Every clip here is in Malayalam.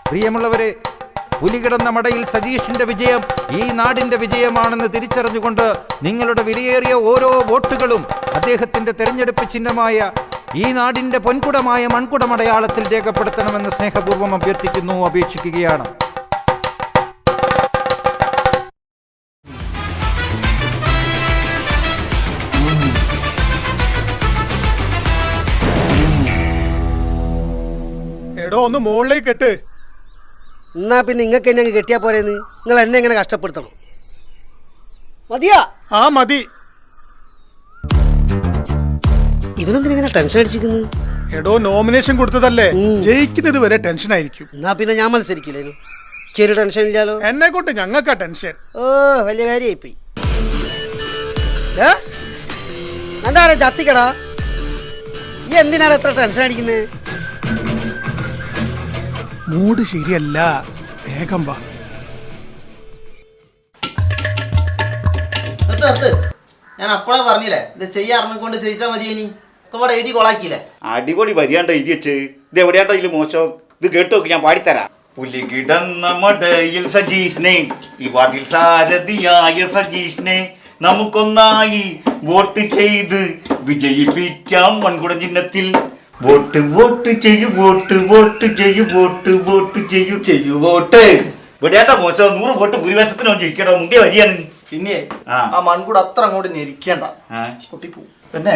പ്രിയമുള്ളവരെ, പുലികിടന്ന മടയിൽ സജീഷിന്റെ വിജയം ഈ നാടിന്റെ വിജയമാണെന്ന് തിരിച്ചറിഞ്ഞുകൊണ്ട് നിങ്ങളുടെ വിലയേറിയ ഓരോ വോട്ടുകളും അദ്ദേഹത്തിന്റെ തെരഞ്ഞെടുപ്പ് ചിഹ്നമായ ഈ നാടിന്റെ പൊൻകുടമായ മൺകുടമടയാളത്തിൽ രേഖപ്പെടുത്തണമെന്ന് സ്നേഹപൂർവ്വം അഭ്യർത്ഥിക്കുന്നു, അപേക്ഷിക്കുകയാണ്. എടോ ഒന്ന് മുകളിലേക്ക് കെട്ട്. എന്നാ പിന്നെ നിങ്ങൾക്ക് എന്നെ അങ്ങ് കെട്ടിയാ പോരേന്ന്? നിങ്ങൾ എന്നെ എങ്ങനെ കഷ്ടപ്പെടുത്തണം? മതിയാ? ആ മതി. ഇവനെന്തിനെ ടെൻഷൻ അടിച്ചിരിക്കുന്നു? എടോ നോമിനേഷൻ കൊടുത്തതല്ലേ, ജയിക്കുന്നത് വരെ ടെൻഷൻ ആയിരിക്കും. എന്നാ പിന്നെ ഞാൻ മത്സരിക്കില്ലേ? എനിക്കൊരു ടെൻഷൻ ഇല്ലാലോ. എന്നെ കൊണ്ട് ഞങ്ങൾക്കാ ടെൻഷൻ. ഓ വലിയ കാര്യമായിപ്പോയി. എന്താണ് ചത്തിക്കടാ? ഈ എന്തിനാണ് എത്ര ടെൻഷൻ അടിക്കുന്നത്? മൂഡ് ശരിയല്ല, വേഗം വാ. ഞാൻ അപ്പോഴാ പറഞ്ഞില്ലേ ഇത് ചെയ്യാറിനെക്കൊണ്ട് ചെയ്യിച്ചാൽ മതി. ഇനി ഇവിടെ എഴുതി കൊളാക്കിയില്ലേ? അടിപൊളി വരിയാണ്ട് എഴുതി വെച്ച്. ഇത് എവിടെയാണ്ടോ ഇതിൽ മോശം. ഇത് കേട്ടു നോക്കി, ഞാൻ പാടിത്തരാം. പുലി കിടന്ന മടയിൽ സജീഷിനെ, ഈ വാർഡിൽ സാരഥിയായ സജീഷിനെ നമുക്കൊന്നായി വോട്ട് ചെയ്ത് വിജയിപ്പിക്കാം മൺകുടം ചിഹ്നത്തിൽ. വോട്ട് വോട്ട് ചെയ്യൂ, വോട്ട് വോട്ട് ചെയ്യൂ, വോട്ട് വോട്ട് ചെയ്യൂ, ചെയ്യൂ വോട്ട്. ഇവിടെയാണ്ട മോശം. 100 വോട്ട് ഭൂരിപക്ഷത്തിനോ ജയിക്കണോ? മുമ്പേ വരിയാണ്. പിന്നെ ആ മൺകൂട് അത്ര അങ്ങോട്ട് ഞെരിക്കേണ്ട, പൊട്ടിപ്പോവും. പിന്നെ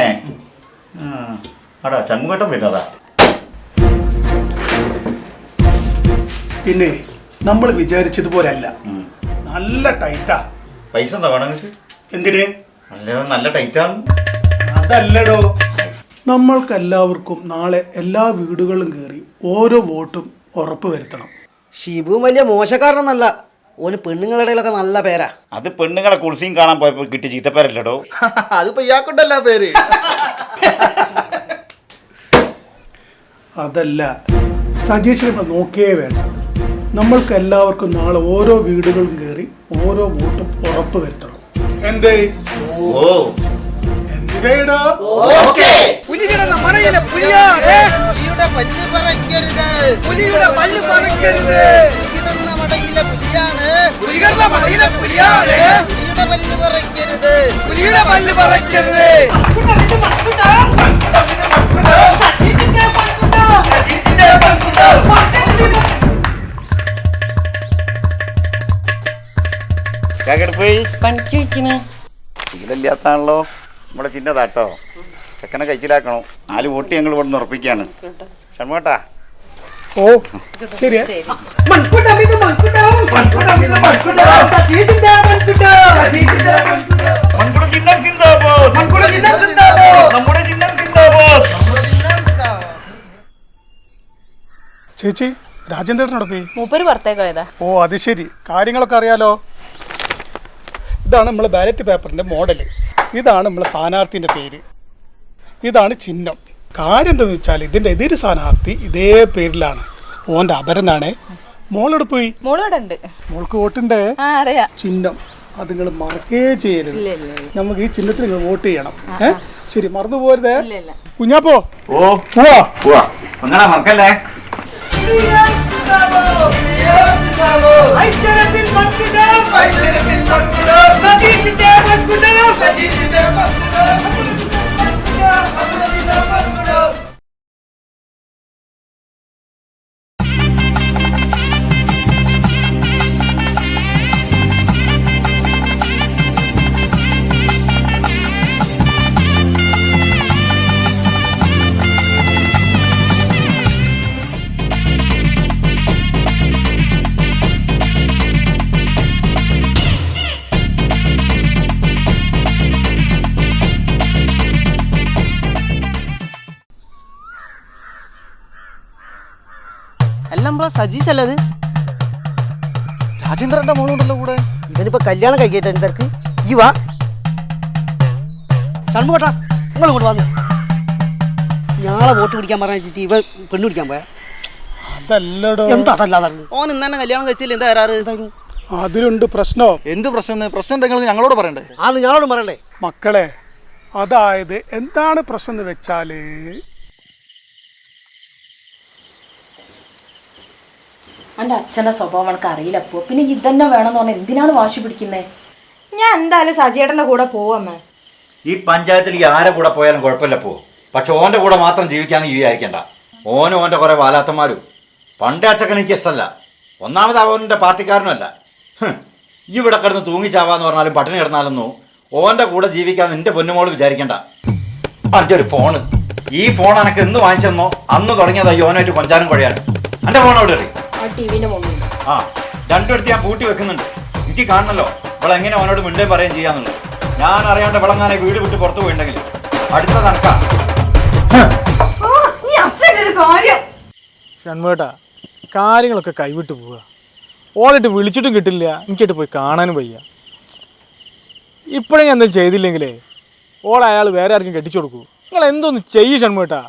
ആടാ ചൺമുഖട്ടം വരുന്നതാ. പിന്നെ നമ്മൾ വിചാരിച്ചതുപോലെ അല്ല, നല്ല ടൈറ്റാ. പൈസ എന്താ വേണം? എന്തിന്? നല്ല ടൈറ്റാണ്. അതല്ലടോ, നമ്മൾക്ക് എല്ലാവർക്കും നാളെ എല്ലാ വീടുകളും കയറി ഓരോ വോട്ടും ഉറപ്പ് വരുത്തണം. ഷിബുവും വലിയ മോശക്കാരനൊന്നല്ല, ഓന് പെണ്ണുങ്ങളുടെ ഇടയിലൊക്കെ നല്ല പേരാ. അത് പെണ്ണുങ്ങളെ കുളിസിയും കാണാൻ പോയപ്പോ കിട്ടിയ ചീത്തപ്പേരല്ലടോ. അതിപ്പോ ഇയാൾക്കുണ്ടല്ല പേര്. അതല്ല, സജീഷിനെ നോക്കേ വേണ്ട. നമ്മൾക്ക് എല്ലാവർക്കും നാളെ ഓരോ വീടുകളും കയറി ഓരോ വോട്ടും ഉറപ്പ് വരുത്തണം. എന്തേ? ഓ എന്തേടാ? പുലികിടന്ന മടയിലെ പുലിയാണ്. പുലിയുടെ പല്ല് പറക്കരുത്, പുലിയുടെ പല്ല് പറക്കരുത്. പുലികിടന്ന മടയിലെ പുലിയാണ്, പുലികിടന്ന മടയിലെ പുലിയാണ്. പുലിയുടെ പല്ല് പറക്കരുത്, പുലിയുടെ പല്ല് പറക്കരുത്. ശീലമില്ലാത്താണല്ലോ നമ്മുടെ ചിന്നതാട്ടോ. ചെക്കനെ കഴിച്ചിലാക്കണോ? 4 വോട്ട് ഞങ്ങൾ ഇവിടെ നിന്ന് ഉറപ്പിക്കാണ്. ഷൺമുഖേട്ടാ. ഓ ശരിയാ. ചേച്ചി, രാജേന്ദ്രനോട് പോയി. മൂപ്പര് പുറത്തേക്ക് പോയതാ. ഓ അത് ശരി, കാര്യങ്ങളൊക്കെ അറിയാലോ. ഇതാണ് നമ്മളെ ബാലറ്റ് പേപ്പറിന്റെ മോഡല്. ഇതാണ് നമ്മളെ സ്ഥാനാർത്ഥിന്റെ പേര്. ഇതാണ് ചിഹ്നം. കാര്യം എന്താണെന്ന് വെച്ചാൽ ഇതിന്റെ എതിര് സ്ഥാനാർത്ഥി ഇതേ പേരിലാണ്. ഓന്റെ അപരനാണ്. മോളോട് പോയി. മോൾക്ക് വോട്ടുണ്ട്. ചിഹ്നം അത് നിങ്ങൾ മറക്കേ ചെയ്യരുത്. നമുക്ക് ഈ ചിഹ്നത്തിൽ നിങ്ങൾ വോട്ട് ചെയ്യണം. ശരി, മറന്നു പോരുതേ. കുഞ്ഞാപ്പോ. ഓ പോവാ. അങ്ങനെ മറക്കല്ലേ. എല്ലാം സജീഷ് അല്ലത്? രാജേന്ദ്രന്റെ മോളുണ്ടല്ലോ കൂടെ. ഇവനിപ്പോ കല്യാണം കഴിക്കട്ടെ തിരക്ക്. ഈ വാ ഷൺമുഖേട്ടാ, നിങ്ങൾ ഇങ്ങോട്ട് വന്നു. ഞാളെ വോട്ട് പിടിക്കാൻ പറഞ്ഞിട്ട് ഇവൻ പെണ്ണു പിടിക്കാൻ പോയാ? അതല്ലടോ. എന്താ അതല്ലാതാണ്? ഓൻ ഇന്നെ കല്യാണം കഴിച്ചില്ല, എന്താ വരാറ്? അതിലുണ്ട് പ്രശ്നം. എന്ത് പ്രശ്നം? പ്രശ്നം ഉണ്ടെങ്കിൽ ഞങ്ങളോട് പറയണ്ടേ? ആന്ന് ഞങ്ങളോട് പറയണ്ടേ? മക്കളെ, അതായത് എന്താണ് പ്രശ്നം എന്ന് വെച്ചാല്, എൻ്റെ അച്ഛൻ്റെ സ്വഭാവം എനിക്ക് അറിയില്ല അപ്പോൾ പിന്നെ ഇതന്നെ വേണമെന്ന് പറഞ്ഞാൽ എന്തിനാണ് വാശി പിടിക്കുന്നത്? ഞാൻ എന്തായാലും സജിയേട്ടൻ്റെ കൂടെ പോവമ്മേ. ഈ പഞ്ചായത്തിൽ ഈ ആരെ കൂടെ പോയാലും കുഴപ്പമില്ല പോ. പക്ഷെ ഓൻ്റെ കൂടെ മാത്രം ജീവിക്കാമെന്ന് വിചാരിക്കണ്ട. ഓനും ഓൻ്റെ കുറേ വാലാത്തന്മാരും. പണ്ടേ അച്ചക്കൻ എനിക്ക് ഇഷ്ടമല്ല. ഒന്നാമത് അവൻ്റെ പാർട്ടിക്കാരനുമല്ല. ഈ ഇവിടെ കിടന്ന് തൂങ്ങിച്ചാവാന്ന് പറഞ്ഞാലും പട്ടിണി കിടന്നാലൊന്നും ഓൻ്റെ കൂടെ ജീവിക്കാൻ നിന്റെ പൊന്നുമോള് വിചാരിക്കണ്ട. എൻ്റെ ഒരു ഫോണ്, ഈ ഫോൺ എനക്ക് എന്ന് വാങ്ങിച്ചെന്നോ അന്ന് തുടങ്ങിയതായി ഓനായിട്ട് കൊഞ്ചാനും കുഴയാനും. എൻ്റെ ഫോൺ അവിടെ അറിയും. ആ ടി വിൻ്റെ മുന്നിൽ ആ രണ്ടിടത്ത് ഞാൻ പൂട്ടി വെക്കുന്നുണ്ട്. എനിക്ക് കാണണല്ലോ ഇവളെ എങ്ങനെ അവനോട് മിണ്ടേ പറയുകയും ചെയ്യാന്നുള്ളത്. ഞാൻ അറിയാണ്ട് വിളങ്ങാനെ വീട് വിട്ട് പുറത്തു പോയിട്ടുണ്ടെങ്കിൽ അടുത്ത തണക്കാ. ഷൺവേട്ടാ, കാര്യങ്ങളൊക്കെ കൈവിട്ട് പോവുക. ഓളിട്ട് വിളിച്ചിട്ടും കിട്ടില്ല, എനിക്കിട്ട് പോയി കാണാനും വയ്യ. ഇപ്പോഴെങ്കിൽ എന്തെങ്കിലും ചെയ്തില്ലെങ്കിലേ ഓളെ അയാൾ വേറെ ആർക്കും കെട്ടിച്ചു കൊടുക്കൂ. നിങ്ങൾ എന്തോന്ന് ചെയ്യ് ഷൺവേട്ടാ.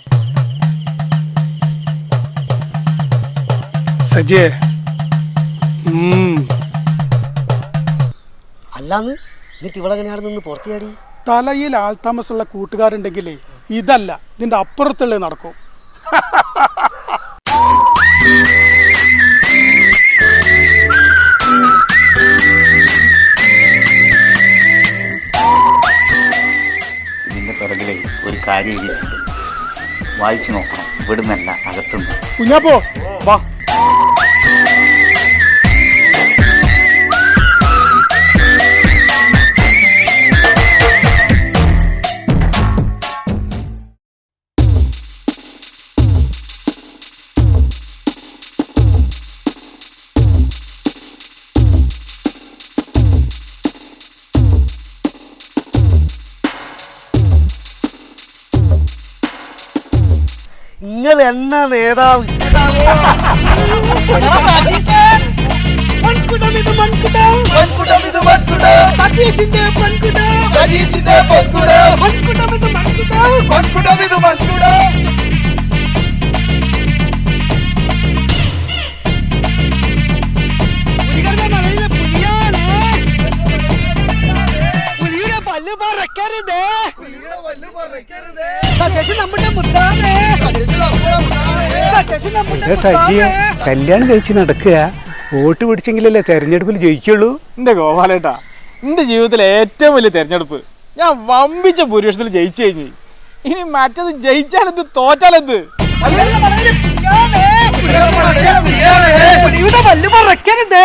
സജിയെ അല്ലാന്ന് എന്നിട്ട് ഇവളെങ്ങനെയാണ് നിന്ന് പുറത്തിയാടി? തലയിൽ ആൾതാമസമുള്ള കൂട്ടുകാരുണ്ടെങ്കിലേ ഇതല്ല ഇതിന്റെ അപ്പുറത്തുള്ളത് നടക്കും. ഇതിൻ്റെ പിറകിലെ ഒരു കാര്യം എഴുതിയിട്ടുണ്ട്. വായിച്ചു നോക്കണം. ഇവിടുന്നല്ല, അകത്തുനിന്ന്. കുഞ്ഞാപ്പോ വാ. നിങ്ങൾ എന്നാ നേതാവ്? സജിയ കല്യാണം കഴിച്ച് നടക്കുക, വോട്ട് പിടിച്ചെങ്കിലല്ലേ തെരഞ്ഞെടുപ്പിൽ ജയിക്കുള്ളൂ. എൻ്റെ ഗോപാലേട്ടാ, എൻ്റെ ജീവിതത്തിലെ ഏറ്റവും വലിയ തെരഞ്ഞെടുപ്പ് ഞാൻ വമ്പിച്ച ഭൂരിപക്ഷത്തിൽ ജയിച്ചു കഴിഞ്ഞു. ഇനി മറ്റത് ജയിച്ചാലെന്ത് തോറ്റാലെന്ത്? പല്ല് പറക്കരുത്.